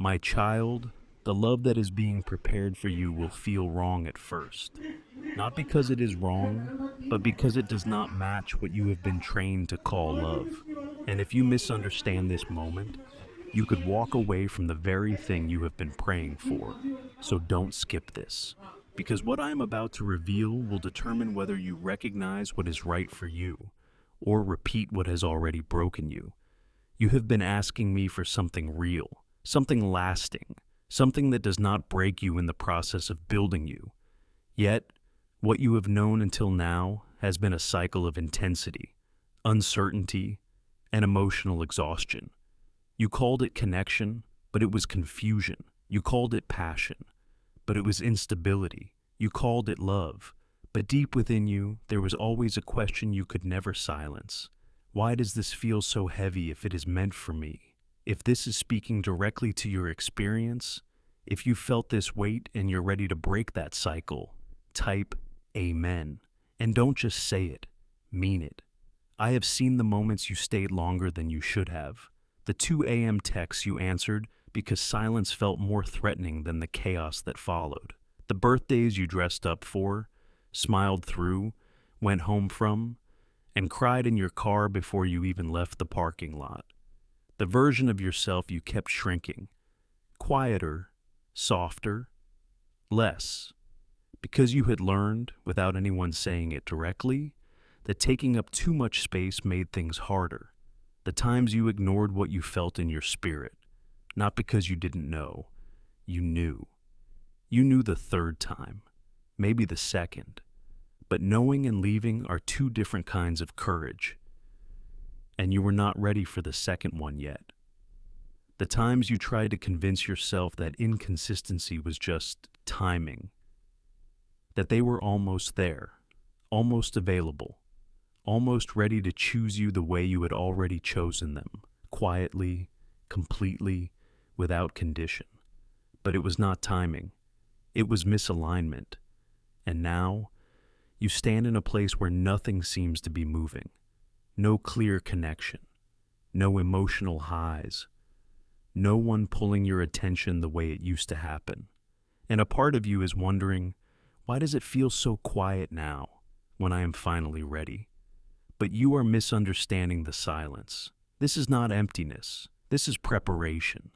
My child, the love that is being prepared for you will feel wrong at first. Not because it is wrong, but because it does not match what you have been trained to call love. And if you misunderstand this moment, you could walk away from the very thing you have been praying for. So don't skip this. Because what I am about to reveal will determine whether you recognize what is right for you, or repeat what has already broken you. You have been asking me for something real, something lasting, something that does not break you in the process of building you. Yet, what you have known until now has been a cycle of intensity, uncertainty, and emotional exhaustion. You called it connection, but it was confusion. You called it passion, but it was instability. You called it love, but deep within you, there was always a question you could never silence. Why does this feel so heavy if it is meant for me? If this is speaking directly to your experience, if you felt this weight and you're ready to break that cycle, type Amen. And don't just say it, mean it. I have seen the moments you stayed longer than you should have. The 2 a.m. texts you answered because silence felt more threatening than the chaos that followed. The birthdays you dressed up for, smiled through, went home from, and cried in your car before you even left the parking lot. The version of yourself you kept shrinking, quieter, softer, less, because you had learned, without anyone saying it directly, that taking up too much space made things harder. The times you ignored what you felt in your spirit, not because you didn't know, you knew. You knew the third time, maybe the second, but knowing and leaving are two different kinds of courage, and you were not ready for the second one yet. The times you tried to convince yourself that inconsistency was just timing, that they were almost there, almost available, almost ready to choose you the way you had already chosen them, quietly, completely, without condition. But it was not timing. It was misalignment. And now, you stand in a place where nothing seems to be moving. No clear connection. No emotional highs. No one pulling your attention the way it used to happen. And a part of you is wondering, why does it feel so quiet now when I am finally ready? But you are misunderstanding the silence. This is not emptiness. This is preparation.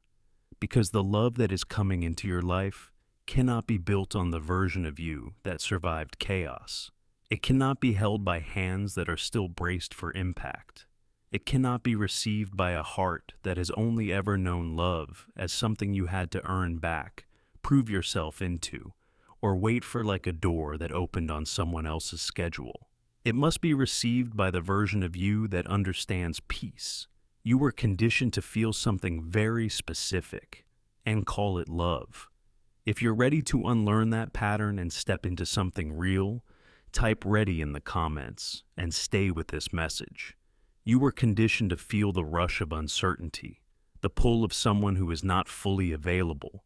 Because the love that is coming into your life cannot be built on the version of you that survived chaos. It cannot be held by hands that are still braced for impact. It cannot be received by a heart that has only ever known love as something you had to earn back, prove yourself into, or wait for like a door that opened on someone else's schedule. It must be received by the version of you that understands peace. You were conditioned to feel something very specific and call it love. If you're ready to unlearn that pattern and step into something real, type ready in the comments and stay with this message. You were conditioned to feel the rush of uncertainty, the pull of someone who is not fully available,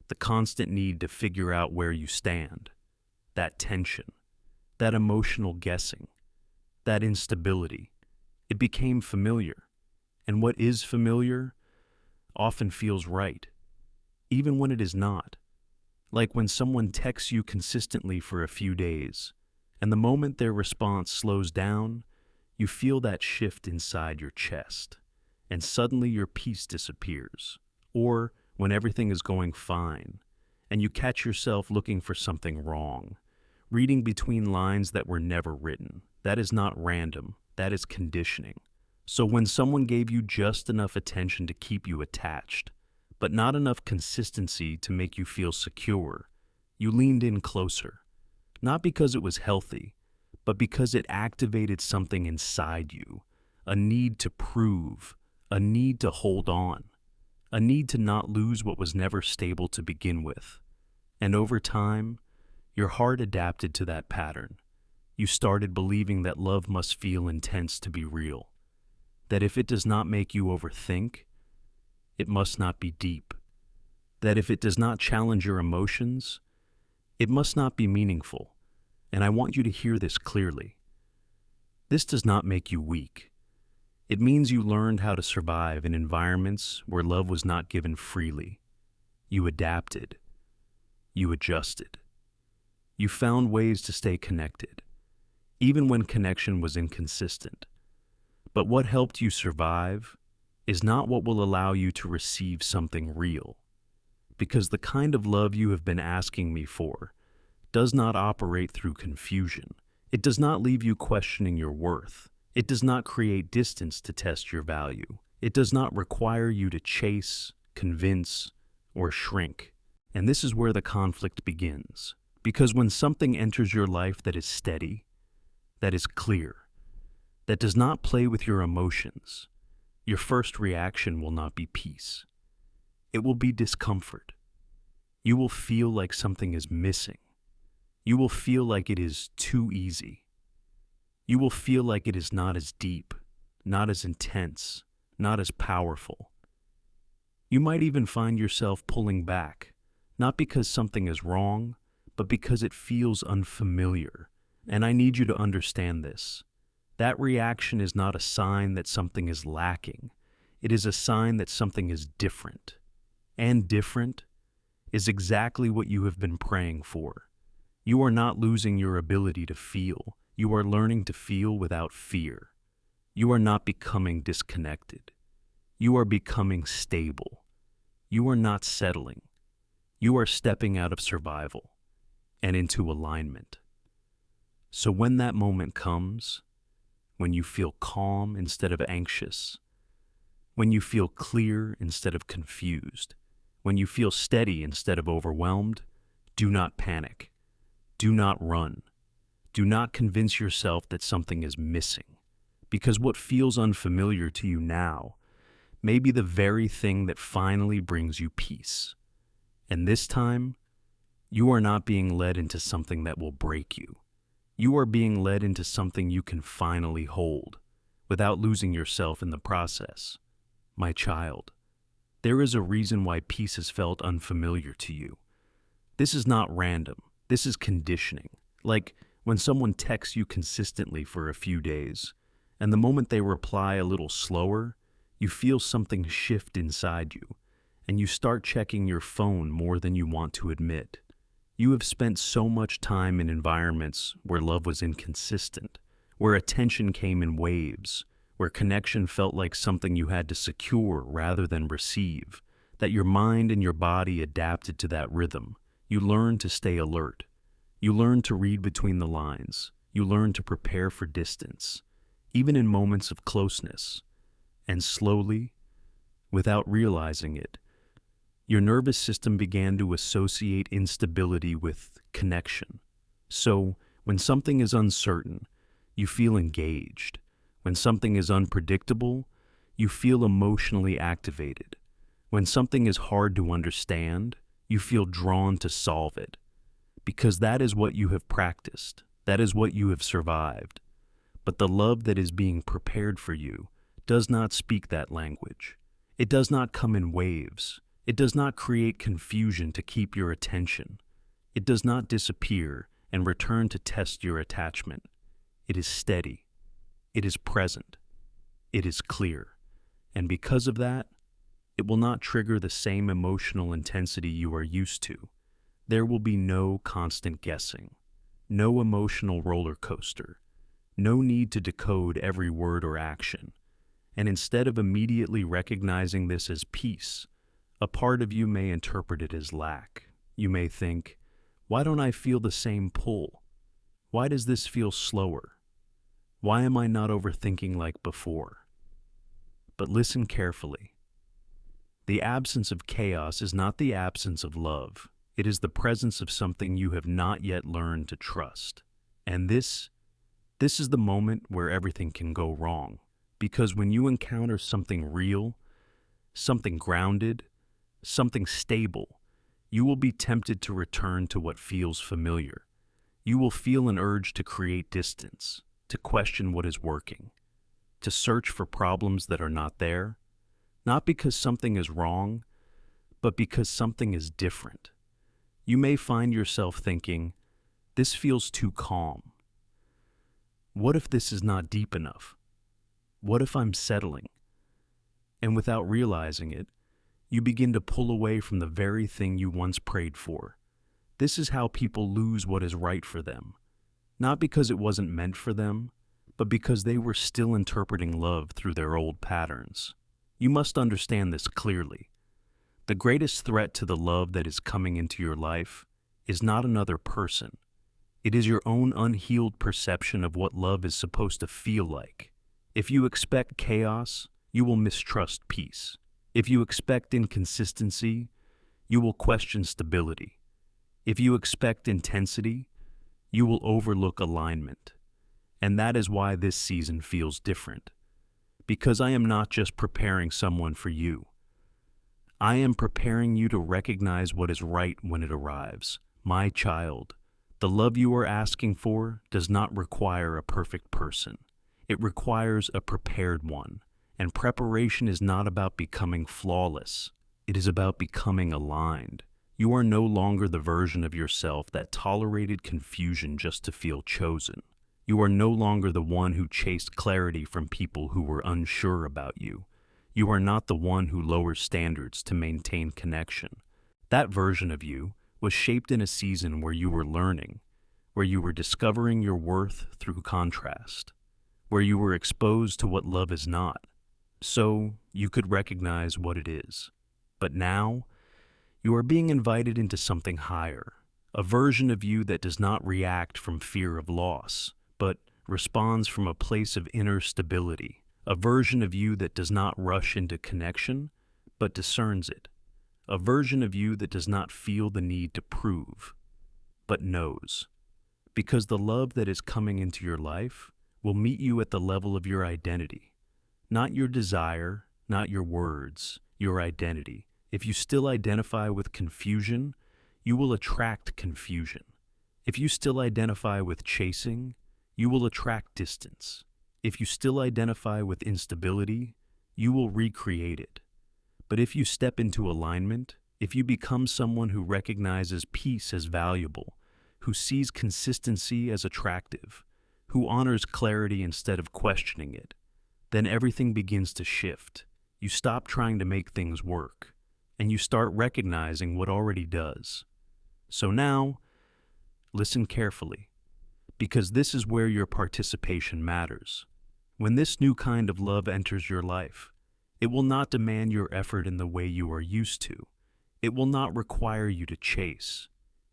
the constant need to figure out where you stand, that tension, that emotional guessing, that instability. It became familiar, and what is familiar often feels right, even when it is not. Like when someone texts you consistently for a few days, and the moment their response slows down, you feel that shift inside your chest, and suddenly your peace disappears. Or when everything is going fine, and you catch yourself looking for something wrong, reading between lines that were never written. That is not random, that is conditioning. So when someone gave you just enough attention to keep you attached, but not enough consistency to make you feel secure, you leaned in closer. Not because it was healthy, but because it activated something inside you, a need to prove, a need to hold on, a need to not lose what was never stable to begin with. And over time, your heart adapted to that pattern. You started believing that love must feel intense to be real, that if it does not make you overthink, it must not be deep, that if it does not challenge your emotions, it must not be meaningful. And I want you to hear this clearly. This does not make you weak. It means you learned how to survive in environments where love was not given freely. You adapted. You adjusted. You found ways to stay connected, even when connection was inconsistent. But what helped you survive is not what will allow you to receive something real. Because the kind of love you have been asking me for does not operate through confusion. It does not leave you questioning your worth. It does not create distance to test your value. It does not require you to chase, convince, or shrink. And this is where the conflict begins. Because when something enters your life that is steady, that is clear, that does not play with your emotions, your first reaction will not be peace. It will be discomfort. You will feel like something is missing. You will feel like it is too easy. You will feel like it is not as deep, not as intense, not as powerful. You might even find yourself pulling back, not because something is wrong, but because it feels unfamiliar. And I need you to understand this. That reaction is not a sign that something is lacking. It is a sign that something is different. And different is exactly what you have been praying for. You are not losing your ability to feel. You are learning to feel without fear. You are not becoming disconnected. You are becoming stable. You are not settling. You are stepping out of survival and into alignment. So when that moment comes, when you feel calm instead of anxious, when you feel clear instead of confused, when you feel steady instead of overwhelmed, do not panic. Do not run. Do not convince yourself that something is missing, because what feels unfamiliar to you now may be the very thing that finally brings you peace. And this time, you are not being led into something that will break you. You are being led into something you can finally hold, without losing yourself in the process. My child, there is a reason why peace has felt unfamiliar to you. This is not random. This is conditioning. Like when someone texts you consistently for a few days, and the moment they reply a little slower, you feel something shift inside you, and you start checking your phone more than you want to admit. You have spent so much time in environments where love was inconsistent, where attention came in waves, where connection felt like something you had to secure rather than receive, that your mind and your body adapted to that rhythm. You learn to stay alert. You learn to read between the lines. You learn to prepare for distance, even in moments of closeness. And slowly, without realizing it, your nervous system began to associate instability with connection. So, when something is uncertain, you feel engaged. When something is unpredictable, you feel emotionally activated. When something is hard to understand, you feel drawn to solve it. Because that is what you have practiced. That is what you have survived. But the love that is being prepared for you does not speak that language. It does not come in waves. It does not create confusion to keep your attention. It does not disappear and return to test your attachment. It is steady. It is present. It is clear. And because of that, it will not trigger the same emotional intensity you are used to. There will be no constant guessing, no emotional roller coaster, no need to decode every word or action. And instead of immediately recognizing this as peace, a part of you may interpret it as lack. You may think, why don't I feel the same pull? Why does this feel slower? Why am I not overthinking like before? But listen carefully. The absence of chaos is not the absence of love. It is the presence of something you have not yet learned to trust. And this is the moment where everything can go wrong. Because when you encounter something real, something grounded, something stable, you will be tempted to return to what feels familiar. You will feel an urge to create distance, to question what is working, to search for problems that are not there, not because something is wrong, but because something is different. You may find yourself thinking, this feels too calm. What if this is not deep enough? What if I'm settling? And without realizing it, You begin to pull away from the very thing you once prayed for. This is how people lose what is right for them. Not because it wasn't meant for them, but because they were still interpreting love through their old patterns. You must understand this clearly. The greatest threat to the love that is coming into your life is not another person. It is your own unhealed perception of what love is supposed to feel like. If you expect chaos, you will mistrust peace. If you expect inconsistency, you will question stability. If you expect intensity, you will overlook alignment. And that is why this season feels different. Because I am not just preparing someone for you. I am preparing you to recognize what is right when it arrives. My child, the love you are asking for does not require a perfect person. It requires a prepared one. And preparation is not about becoming flawless. It is about becoming aligned. You are no longer the version of yourself that tolerated confusion just to feel chosen. You are no longer the one who chased clarity from people who were unsure about you. You are not the one who lowers standards to maintain connection. That version of you was shaped in a season where you were learning, where you were discovering your worth through contrast, where you were exposed to what love is not, so you could recognize what it is. But now, you are being invited into something higher, a version of you that does not react from fear of loss, but responds from a place of inner stability, a version of you that does not rush into connection, but discerns it, a version of you that does not feel the need to prove, but knows. Because the love that is coming into your life will meet you at the level of your identity, not your desire, not your words, your identity. If you still identify with confusion, you will attract confusion. If you still identify with chasing, you will attract distance. If you still identify with instability, you will recreate it. But if you step into alignment, if you become someone who recognizes peace as valuable, who sees consistency as attractive, who honors clarity instead of questioning it, then everything begins to shift. You stop trying to make things work, and you start recognizing what already does. So now, listen carefully, because this is where your participation matters. When this new kind of love enters your life, it will not demand your effort in the way you are used to. It will not require you to chase.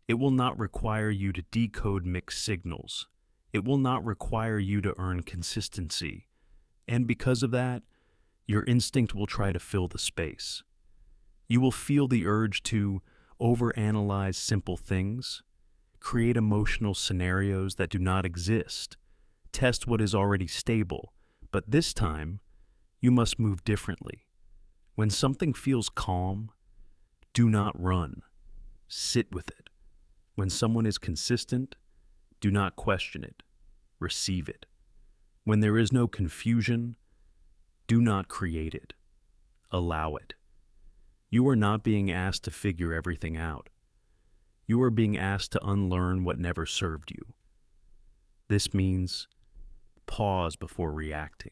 It will not require you to decode mixed signals. It will not require you to earn consistency. And because of that, your instinct will try to fill the space. You will feel the urge to overanalyze simple things, create emotional scenarios that do not exist, test what is already stable, but this time, you must move differently. When something feels calm, do not run. Sit with it. When someone is consistent, do not question it. Receive it. When there is no confusion, do not create it. Allow it. You are not being asked to figure everything out. You are being asked to unlearn what never served you. This means pause before reacting.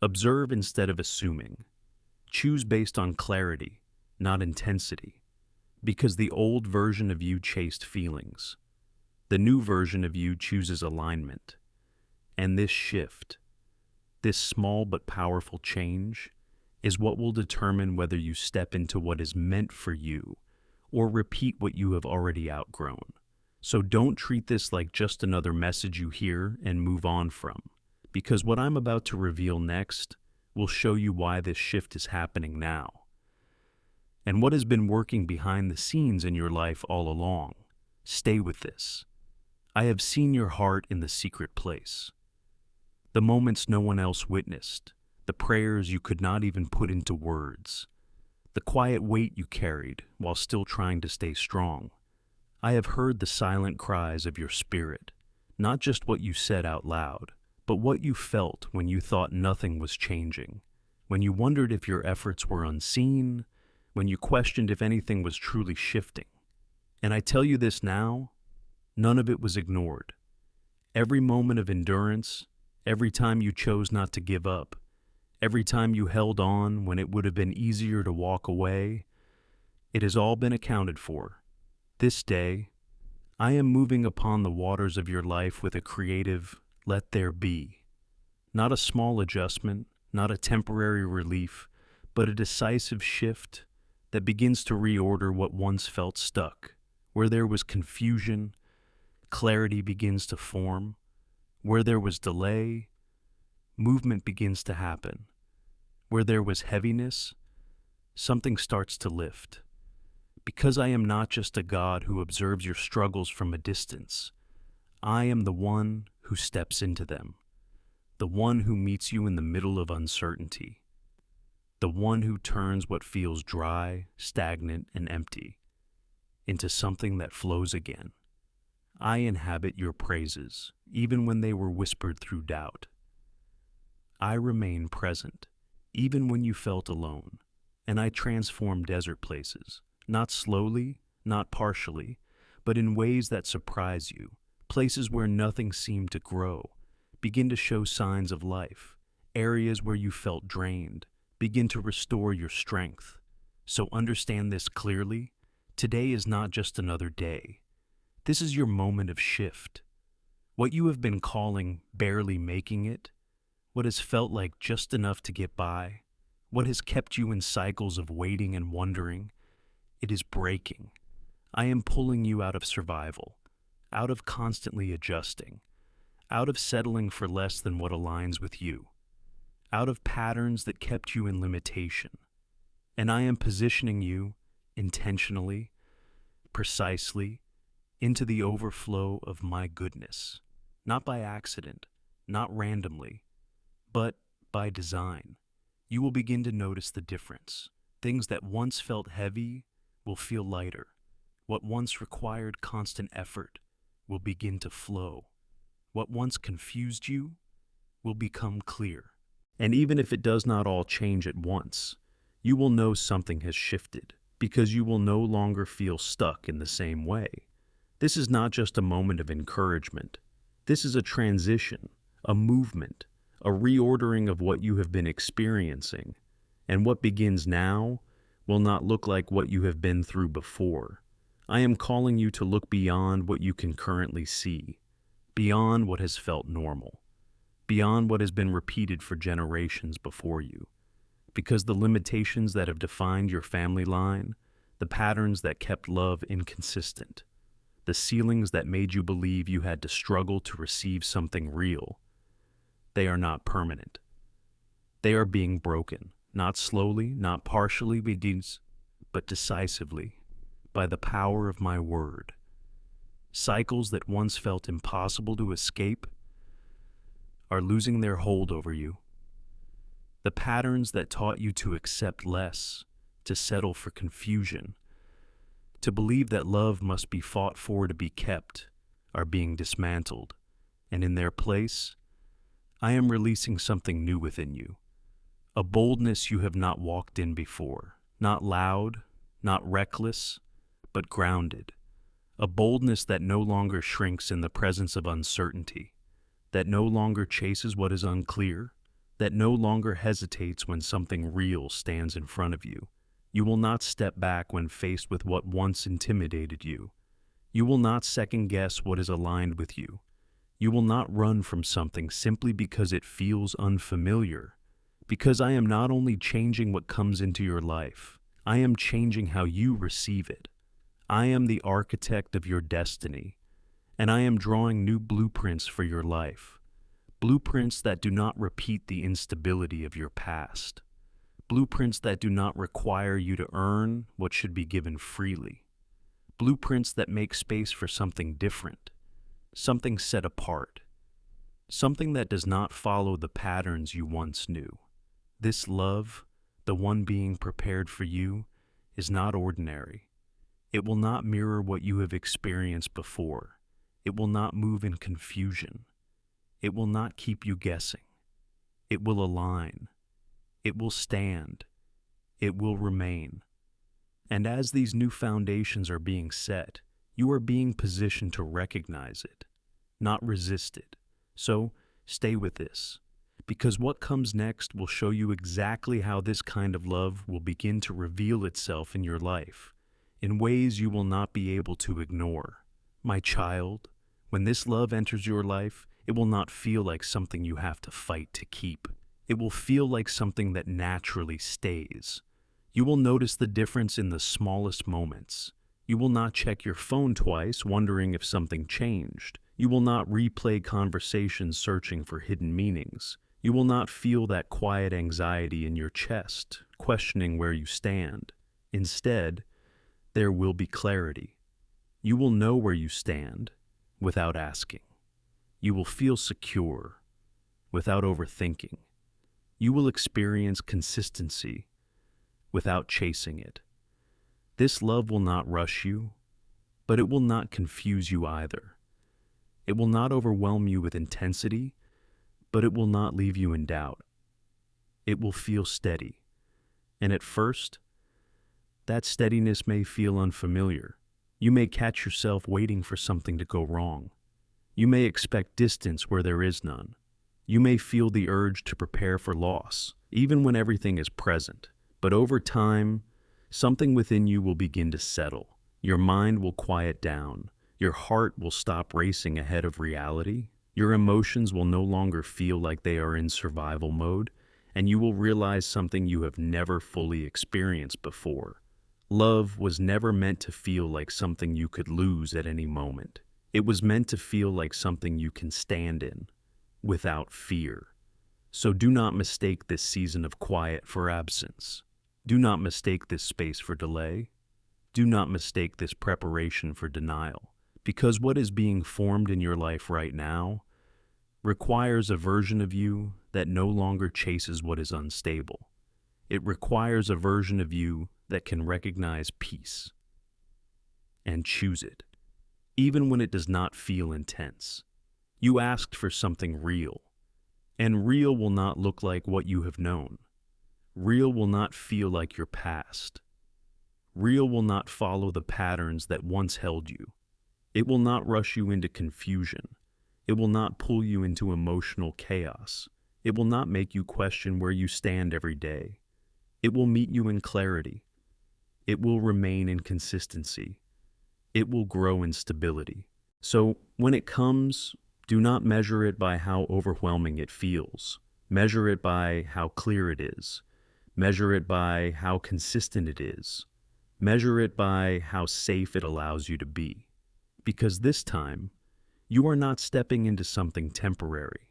Observe instead of assuming. Choose based on clarity, not intensity. Because the old version of you chased feelings. The new version of you chooses alignment. And this shift, this small but powerful change, is what will determine whether you step into what is meant for you or repeat what you have already outgrown. So don't treat this like just another message you hear and move on from, because what I'm about to reveal next will show you why this shift is happening now, and what has been working behind the scenes in your life all along. Stay with this. I have seen your heart in the secret place. The moments no one else witnessed, the prayers you could not even put into words, the quiet weight you carried while still trying to stay strong. I have heard the silent cries of your spirit, not just what you said out loud, but what you felt when you thought nothing was changing, when you wondered if your efforts were unseen, when you questioned if anything was truly shifting. And I tell you this now, none of it was ignored. Every moment of endurance, every time you chose not to give up, Every time you held on when it would have been easier to walk away, it has all been accounted for. This day, I am moving upon the waters of your life with a creative, let there be. Not a small adjustment, not a temporary relief, but a decisive shift that begins to reorder what once felt stuck. Where there was confusion, clarity begins to form. Where there was delay, movement begins to happen. Where there was heaviness, something starts to lift. Because I am not just a God who observes your struggles from a distance, I am the one who steps into them, the one who meets you in the middle of uncertainty, the one who turns what feels dry, stagnant, and empty into something that flows again. I inhabit your praises, even when they were whispered through doubt. I remain present, even when you felt alone, and I transform desert places, not slowly, not partially, but in ways that surprise you. Places where nothing seemed to grow begin to show signs of life. Areas where you felt drained begin to restore your strength. So understand this clearly. Today is not just another day. This is your moment of shift. What you have been calling barely making it, what has felt like just enough to get by, what has kept you in cycles of waiting and wondering, it is breaking. I am pulling you out of survival, out of constantly adjusting, out of settling for less than what aligns with you, out of patterns that kept you in limitation. And I am positioning you intentionally, precisely, into the overflow of my goodness, not by accident, not randomly, but by design. You will begin to notice the difference. Things that once felt heavy will feel lighter. What once required constant effort will begin to flow. What once confused you will become clear. And even if it does not all change at once, you will know something has shifted because you will no longer feel stuck in the same way. This is not just a moment of encouragement. This is a transition, a movement, a reordering of what you have been experiencing. And what begins now will not look like what you have been through before. I am calling you to look beyond what you can currently see, beyond what has felt normal, beyond what has been repeated for generations before you. Because the limitations that have defined your family line, the patterns that kept love inconsistent, the ceilings that made you believe you had to struggle to receive something real, they are not permanent. They are being broken, not slowly, not partially, but decisively, by the power of my word. Cycles that once felt impossible to escape are losing their hold over you. The patterns that taught you to accept less, to settle for confusion, to believe that love must be fought for to be kept, are being dismantled, and in their place, I am releasing something new within you, a boldness you have not walked in before, not loud, not reckless, but grounded, a boldness that no longer shrinks in the presence of uncertainty, that no longer chases what is unclear, that no longer hesitates when something real stands in front of you. You will not step back when faced with what once intimidated you. You will not second-guess what is aligned with you. You will not run from something simply because it feels unfamiliar. Because I am not only changing what comes into your life, I am changing how you receive it. I am the architect of your destiny, and I am drawing new blueprints for your life. Blueprints that do not repeat the instability of your past. Blueprints that do not require you to earn what should be given freely. Blueprints that make space for something different, something set apart, something that does not follow the patterns you once knew. This love, the one being prepared for you, is not ordinary. It will not mirror what you have experienced before. It will not move in confusion. It will not keep you guessing. It will align. It will stand. It will remain. And as these new foundations are being set, you are being positioned to recognize it, not resist it. So stay with this. Because what comes next will show you exactly how this kind of love will begin to reveal itself in your life, in ways you will not be able to ignore. My child, when this love enters your life, it will not feel like something you have to fight to keep. It will feel like something that naturally stays. You will notice the difference in the smallest moments. You will not check your phone twice, wondering if something changed. You will not replay conversations searching for hidden meanings. You will not feel that quiet anxiety in your chest, questioning where you stand. Instead, there will be clarity. You will know where you stand without asking. You will feel secure without overthinking. You will experience consistency without chasing it. This love will not rush you, but it will not confuse you either. It will not overwhelm you with intensity, but it will not leave you in doubt. It will feel steady, and at first, that steadiness may feel unfamiliar. You may catch yourself waiting for something to go wrong. You may expect distance where there is none. You may feel the urge to prepare for loss, even when everything is present. But over time, something within you will begin to settle. Your mind will quiet down. Your heart will stop racing ahead of reality. Your emotions will no longer feel like they are in survival mode, and you will realize something you have never fully experienced before. Love was never meant to feel like something you could lose at any moment. It was meant to feel like something you can stand in, without fear. So do not mistake this season of quiet for absence. Do not mistake this space for delay. Do not mistake this preparation for denial. Because what is being formed in your life right now requires a version of you that no longer chases what is unstable. It requires a version of you that can recognize peace and choose it, even when it does not feel intense. You asked for something real, and real will not look like what you have known. Real will not feel like your past. Real will not follow the patterns that once held you. It will not rush you into confusion. It will not pull you into emotional chaos. It will not make you question where you stand every day. It will meet you in clarity. It will remain in consistency. It will grow in stability. So when it comes, do not measure it by how overwhelming it feels. Measure it by how clear it is. Measure it by how consistent it is. Measure it by how safe it allows you to be. Because this time, you are not stepping into something temporary.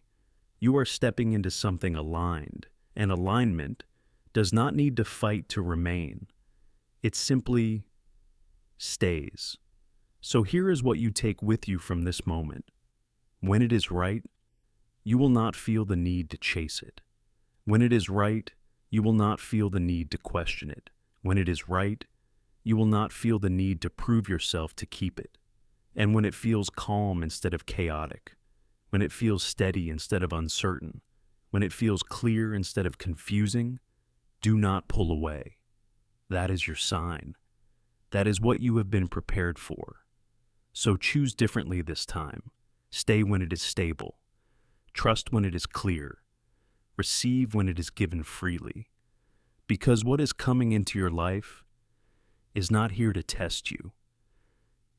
You are stepping into something aligned, and alignment does not need to fight to remain. It simply stays. So here is what you take with you from this moment. When it is right, you will not feel the need to chase it. When it is right, you will not feel the need to question it. When it is right, you will not feel the need to prove yourself to keep it. And when it feels calm instead of chaotic, when it feels steady instead of uncertain, when it feels clear instead of confusing, do not pull away. That is your sign. That is what you have been prepared for. So choose differently this time. Stay when it is stable. Trust when it is clear. Receive when it is given freely. Because what is coming into your life is not here to test you.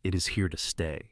It is here to stay.